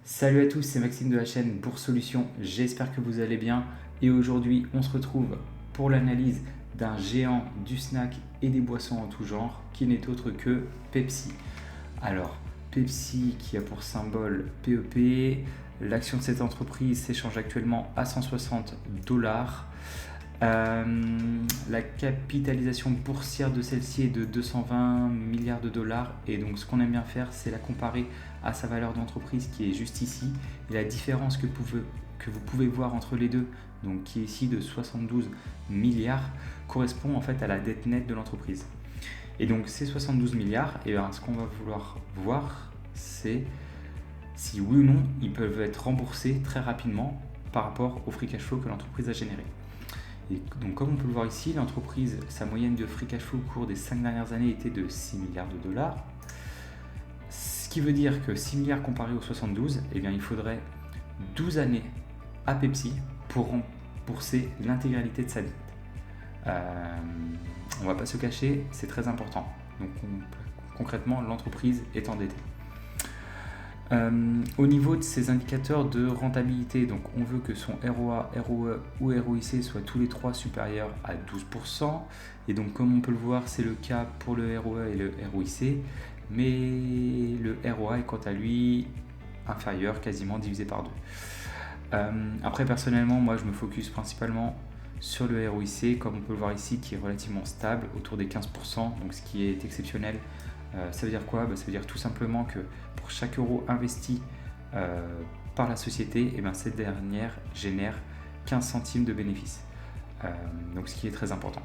Salut à tous, c'est Maxime de la chaîne Bourse Solutions, j'espère que vous allez bien et aujourd'hui on se retrouve pour l'analyse d'un géant du snack et des boissons en tout genre qui n'est autre que Pepsi. Alors Pepsi qui a pour symbole PEP, l'action de cette entreprise s'échange actuellement à 160 dollars. La capitalisation boursière de celle-ci est de 220 milliards de dollars et donc ce qu'on aime bien faire c'est la comparer à sa valeur d'entreprise qui est juste ici et la différence que vous pouvez voir entre les deux, donc qui est ici de 72 milliards, correspond en fait à la dette nette de l'entreprise. Et donc ces 72 milliards, et bien, ce qu'on va vouloir voir c'est si oui ou non ils peuvent être remboursés très rapidement par rapport au free cash flow que l'entreprise a généré. Et donc comme on peut le voir ici, l'entreprise, sa moyenne de free cash flow au cours des 5 dernières années était de 6 milliards de dollars. Ce qui veut dire que 6 milliards comparé aux 72, eh bien, il faudrait 12 années à Pepsi pour rembourser l'intégralité de sa dette. On ne va pas se cacher, c'est très important. Donc concrètement, l'entreprise est endettée. Au niveau de ses indicateurs de rentabilité, donc on veut que son ROA, ROE ou ROIC soient tous les trois supérieurs à 12%. Et donc comme on peut le voir, c'est le cas pour le ROE et le ROIC, mais le ROA est quant à lui inférieur, quasiment divisé par 2. Après personnellement, moi je me focus principalement sur le ROIC, comme on peut le voir ici, qui est relativement stable, autour des 15%, donc ce qui est exceptionnel. Ça veut dire quoi ? Ça veut dire tout simplement que pour chaque euro investi par la société, et bien cette dernière génère 15 centimes de bénéfices. Donc ce qui est très important.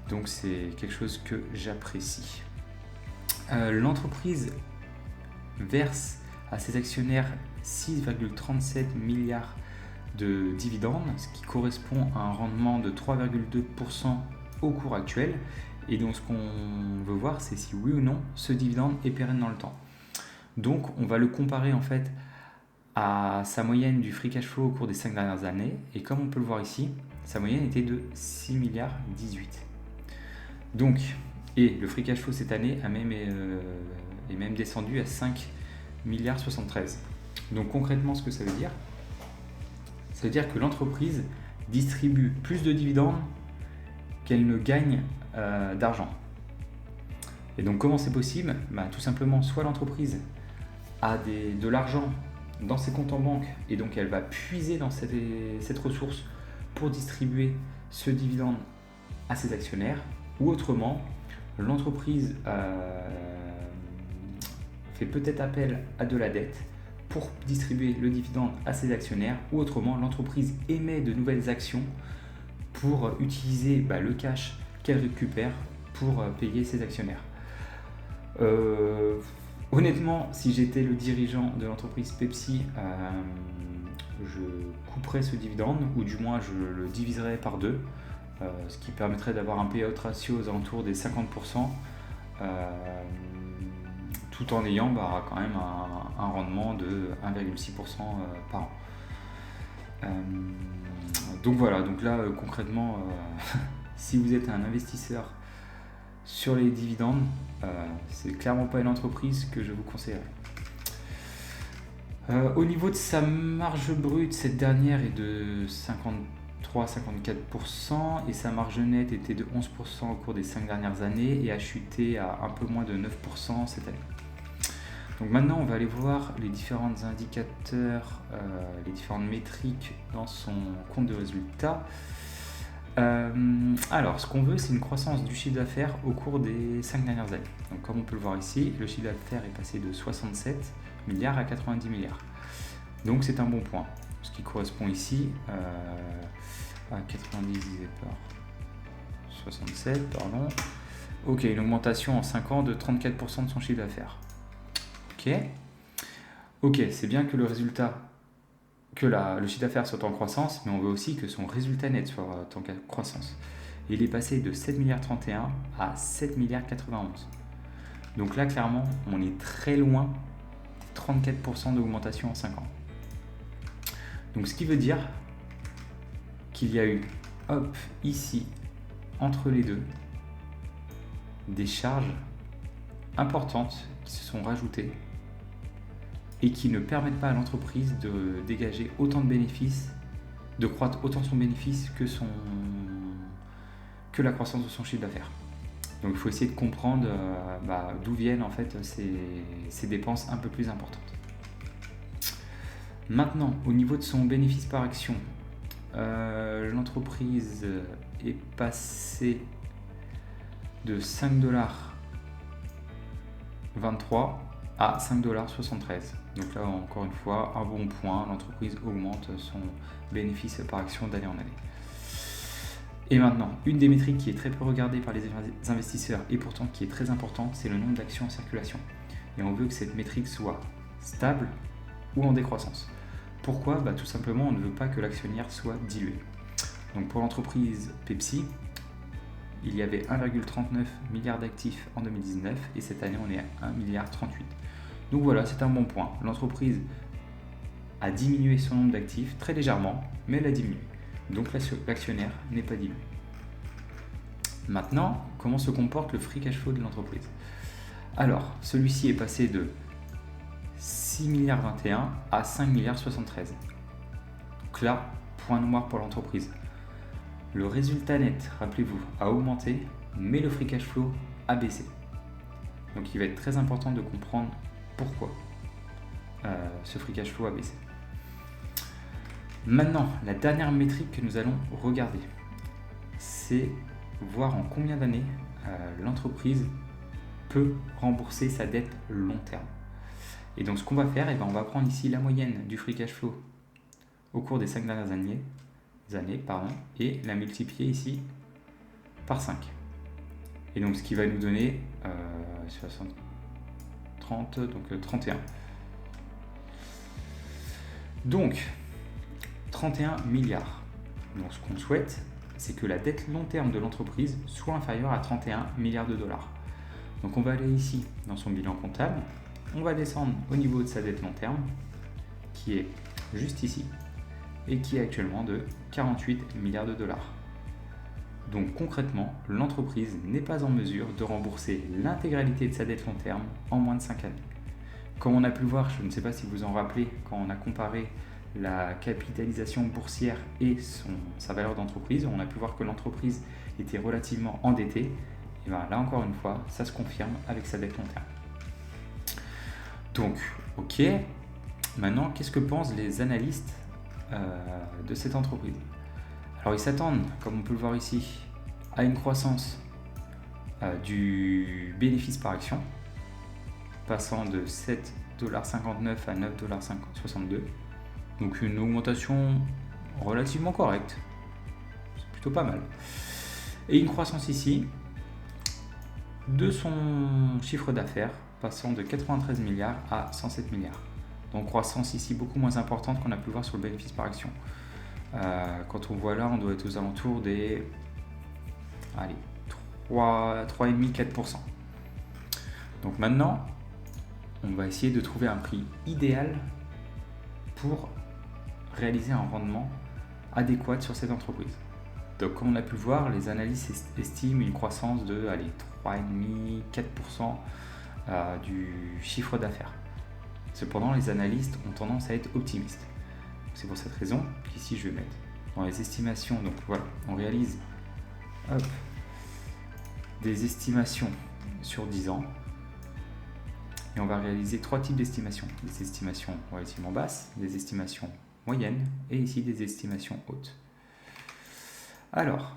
Donc c'est quelque chose que j'apprécie. L'entreprise verse à ses actionnaires 6,37 milliards de dividendes, ce qui correspond à un rendement de 3,2% au cours actuel. Et donc ce qu'on veut voir, c'est si oui ou non ce dividende est pérenne dans le temps. Donc on va le comparer en fait à sa moyenne du free cash flow au cours des 5 dernières années. Et comme on peut le voir ici, sa moyenne était de 6 milliards 18. Donc, et le free cash flow cette année est même descendu à 5 milliards 73. Donc concrètement, ce que ça veut dire que l'entreprise distribue plus de dividendes qu'elle ne gagne d'argent. Et donc comment c'est possible ? Tout simplement, soit l'entreprise a de l'argent dans ses comptes en banque et donc elle va puiser dans cette ressource pour distribuer ce dividende à ses actionnaires, ou autrement, l'entreprise fait peut-être appel à de la dette pour distribuer le dividende à ses actionnaires, ou autrement, l'entreprise émet de nouvelles actions pour utiliser le cash qu'elle récupère pour payer ses actionnaires. Honnêtement, si j'étais le dirigeant de l'entreprise Pepsi, je couperais ce dividende, ou du moins je le diviserais par deux, ce qui permettrait d'avoir un payout ratio aux alentours des 50%, tout en ayant quand même un rendement de 1,6% par an. Donc voilà, donc là concrètement, si vous êtes un investisseur sur les dividendes, c'est clairement pas une entreprise que je vous conseillerais. Au niveau de sa marge brute, cette dernière est de 53-54% et sa marge nette était de 11% au cours des 5 dernières années et a chuté à un peu moins de 9% cette année. Donc maintenant, on va aller voir les différents indicateurs, les différentes métriques dans son compte de résultats. Alors, ce qu'on veut, c'est une croissance du chiffre d'affaires au cours des 5 dernières années. Donc, comme on peut le voir ici, le chiffre d'affaires est passé de 67 milliards à 90 milliards. Donc, c'est un bon point. Ce qui correspond ici à 90 divisé par 67, pardon. Ok, une augmentation en 5 ans de 34% de son chiffre d'affaires. Ok, c'est bien que le chiffre d'affaires soit en croissance, mais on veut aussi que son résultat net soit en croissance. Il est passé de 7 milliards 31 à 7 milliards 91. Donc là, clairement, on est très loin des 34% d'augmentation en 5 ans. Donc ce qui veut dire qu'il y a eu, ici, entre les deux, des charges importantes qui se sont rajoutées et qui ne permettent pas à l'entreprise de dégager autant de bénéfices, de croître autant son bénéfice que la croissance de son chiffre d'affaires. Donc il faut essayer de comprendre d'où viennent en fait ces dépenses un peu plus importantes. Maintenant, au niveau de son bénéfice par action, l'entreprise est passée de 5,23$ à 5,73$. Donc là, encore une fois, un bon point, l'entreprise augmente son bénéfice par action d'année en année. Et maintenant, une des métriques qui est très peu regardée par les investisseurs et pourtant qui est très importante, c'est le nombre d'actions en circulation. Et on veut que cette métrique soit stable ou en décroissance. Pourquoi ? Tout simplement, on ne veut pas que l'actionnaire soit dilué. Donc pour l'entreprise Pepsi, il y avait 1,39 milliard d'actifs en 2019 et cette année on est à 1,38 milliard. Donc voilà, c'est un bon point. L'entreprise a diminué son nombre d'actifs très légèrement, mais elle a diminué. Donc l'actionnaire n'est pas dilué. Maintenant, comment se comporte le free cash flow de l'entreprise ? Alors, celui-ci est passé de 6,21 milliards à 5,73 milliards. Donc là, point noir pour l'entreprise. Le résultat net, rappelez-vous, a augmenté, mais le free cash flow a baissé. Donc il va être très important de comprendre pourquoi ce free cash flow a baissé. Maintenant, la dernière métrique que nous allons regarder, c'est voir en combien d'années l'entreprise peut rembourser sa dette long terme. Et donc ce qu'on va faire, on va prendre ici la moyenne du free cash flow au cours des 5 dernières années, et la multiplier ici par 5. Et donc ce qui va nous donner 30, donc 31. Donc 31 milliards. Donc ce qu'on souhaite, c'est que la dette long terme de l'entreprise soit inférieure à 31 milliards de dollars. Donc on va aller ici dans son bilan comptable, on va descendre au niveau de sa dette long terme, qui est juste ici, et qui est actuellement de 48 milliards de dollars. Donc concrètement, l'entreprise n'est pas en mesure de rembourser l'intégralité de sa dette long terme en moins de 5 années. Comme on a pu le voir, je ne sais pas si vous en rappelez, quand on a comparé la capitalisation boursière et sa valeur d'entreprise, on a pu voir que l'entreprise était relativement endettée. Et bien là encore une fois, ça se confirme avec sa dette long terme. Donc, ok, maintenant qu'est-ce que pensent les analystes de cette entreprise ? Alors ils s'attendent, comme on peut le voir ici, à une croissance du bénéfice par action, passant de 7,59$ à 9,62$. Donc une augmentation relativement correcte, c'est plutôt pas mal. Et une croissance ici de son chiffre d'affaires, passant de 93 milliards à 107 milliards. Donc croissance ici beaucoup moins importante qu'on a pu voir sur le bénéfice par action. Quand on voit là, on doit être aux alentours des 3,5-4%. Donc maintenant, on va essayer de trouver un prix idéal pour réaliser un rendement adéquat sur cette entreprise. Donc comme on a pu le voir, les analystes estiment une croissance de 3,5-4% du chiffre d'affaires. Cependant, les analystes ont tendance à être optimistes. C'est pour cette raison qu'ici je vais mettre dans les estimations. Donc voilà, on réalise des estimations sur 10 ans. Et on va réaliser 3 types d'estimations. Des estimations relativement basses, des estimations moyennes et ici des estimations hautes. Alors,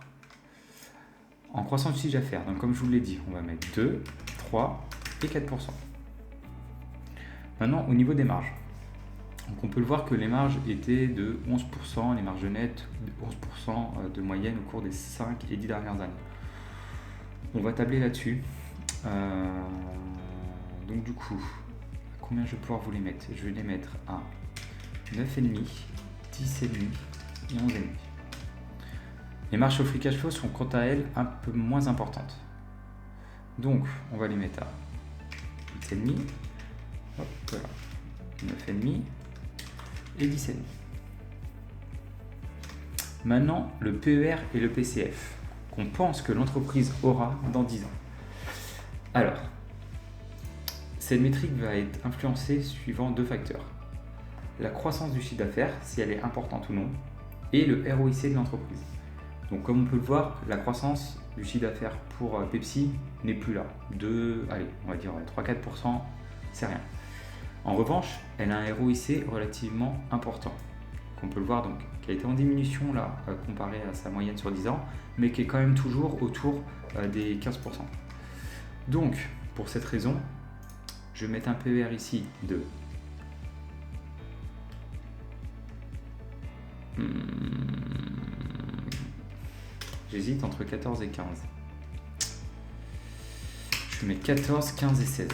en croissance du chiffre d'affaires, donc comme je vous l'ai dit, on va mettre 2, 3 et 4%. Maintenant, au niveau des marges. Donc on peut le voir que les marges étaient de 11%, les marges nettes de 11% de moyenne au cours des 5 et 10 dernières années. On va tabler là-dessus. Donc du coup, combien je vais pouvoir vous les mettre ? Je vais les mettre à 9,5, 10,5 et 11,5. Les marges sur free cash flow sont quant à elles un peu moins importantes. Donc on va les mettre à 10,5, voilà, 9,5 et 10,5. Maintenant, le PER et le PCF qu'on pense que l'entreprise aura dans 10 ans. Alors, Cette métrique va être influencée suivant 2 facteurs. La croissance du chiffre d'affaires, si elle est importante ou non, et le ROIC de l'entreprise. Donc comme on peut le voir, la croissance du chiffre d'affaires pour Pepsi n'est plus là. On va dire 3-4%, c'est rien. En revanche, elle a un ROIC relativement important. On peut le voir donc, qui a été en diminution là, comparé à sa moyenne sur 10 ans, mais qui est quand même toujours autour des 15%. Donc, pour cette raison, je vais mettre un PER ici de j'hésite entre 14 et 15. Je vais mettre 14, 15 et 16.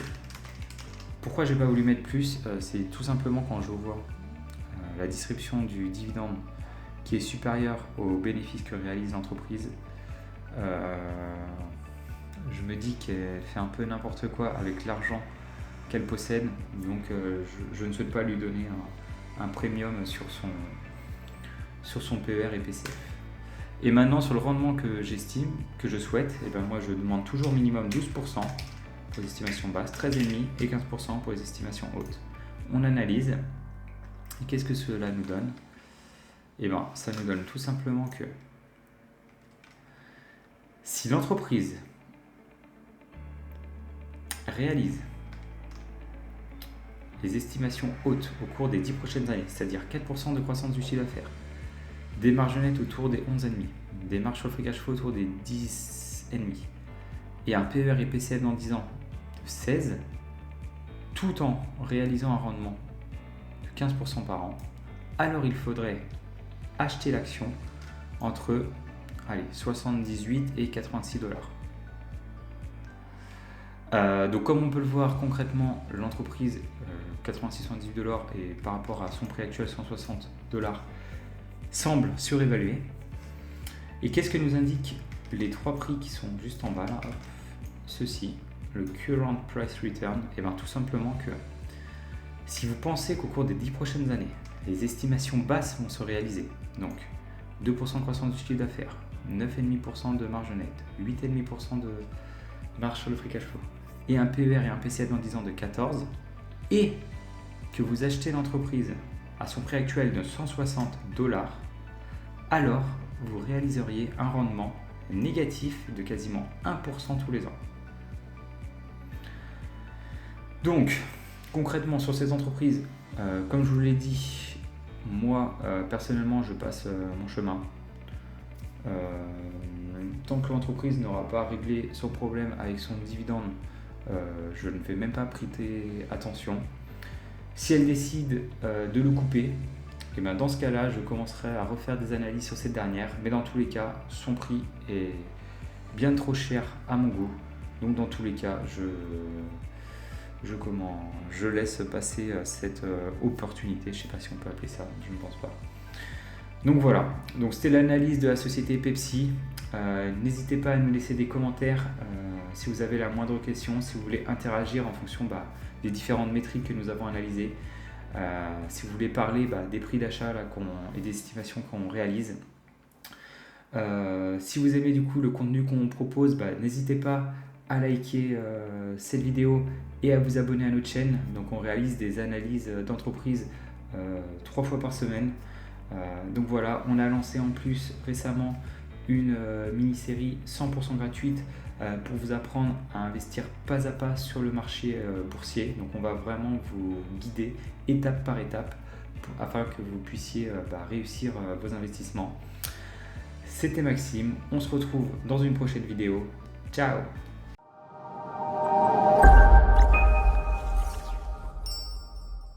Pourquoi j'ai pas voulu mettre plus? C'est tout simplement quand je vois la distribution du dividende qui est supérieure aux bénéfices que réalise l'entreprise. Je me dis qu'elle fait un peu n'importe quoi avec l'argent qu'elle possède, donc je ne souhaite pas lui donner un premium sur son PER et PCF. Et maintenant, sur le rendement que j'estime, que je souhaite, moi je demande toujours minimum 12% pour les estimations basses, 13,5% et 15% pour les estimations hautes. On analyse, et qu'est-ce que cela nous donne? Ça nous donne tout simplement que si l'entreprise réalise les estimations hautes au cours des 10 prochaines années, c'est-à-dire 4% de croissance du chiffre d'affaires, des marges nettes autour des 11,5, des marges sur le free cash flow autour des 10,5 et un PER et PCF dans 10 ans de 16, tout en réalisant un rendement de 15% par an, alors il faudrait acheter l'action entre 78 et 86 dollars. Donc comme on peut le voir concrètement, l'entreprise 86-78 dollars et par rapport à son prix actuel 160 dollars semble surévalué. Et qu'est-ce que nous indiquent les 3 prix qui sont juste en bas là? Ceci, le current price return, tout simplement que si vous pensez qu'au cours des 10 prochaines années, les estimations basses vont se réaliser, donc 2% de croissance du chiffre d'affaires, 9,5% de marge nette, 8,5% de marge sur le free cash flow, et un PER et un PCF dans 10 ans de 14, et que vous achetez l'entreprise à son prix actuel de 160 dollars, alors vous réaliseriez un rendement négatif de quasiment 1% tous les ans. Donc, concrètement, sur ces entreprises, comme je vous l'ai dit, moi, personnellement, je passe mon chemin. Tant que l'entreprise n'aura pas réglé son problème avec son dividende, je ne vais même pas prêter attention. Si elle décide de le couper, dans ce cas-là, je commencerai à refaire des analyses sur cette dernière. Mais dans tous les cas, son prix est bien trop cher à mon goût. Donc dans tous les cas, je laisse passer cette opportunité. Je ne sais pas si on peut appeler ça, je ne pense pas. Donc voilà, donc c'était l'analyse de la société Pepsi. N'hésitez pas à nous laisser des commentaires si vous avez la moindre question, si vous voulez interagir en fonction des différentes métriques que nous avons analysées. Si vous voulez parler des prix d'achat et des estimations qu'on réalise. Si vous aimez du coup le contenu qu'on propose, n'hésitez pas à liker cette vidéo et à vous abonner à notre chaîne. Donc on réalise des analyses d'entreprise 3 fois par semaine. Donc voilà, on a lancé en plus récemment une mini-série 100% gratuite pour vous apprendre à investir pas à pas sur le marché boursier. Donc on va vraiment vous guider étape par étape afin que vous puissiez réussir vos investissements. C'était Maxime, on se retrouve dans une prochaine vidéo. Ciao!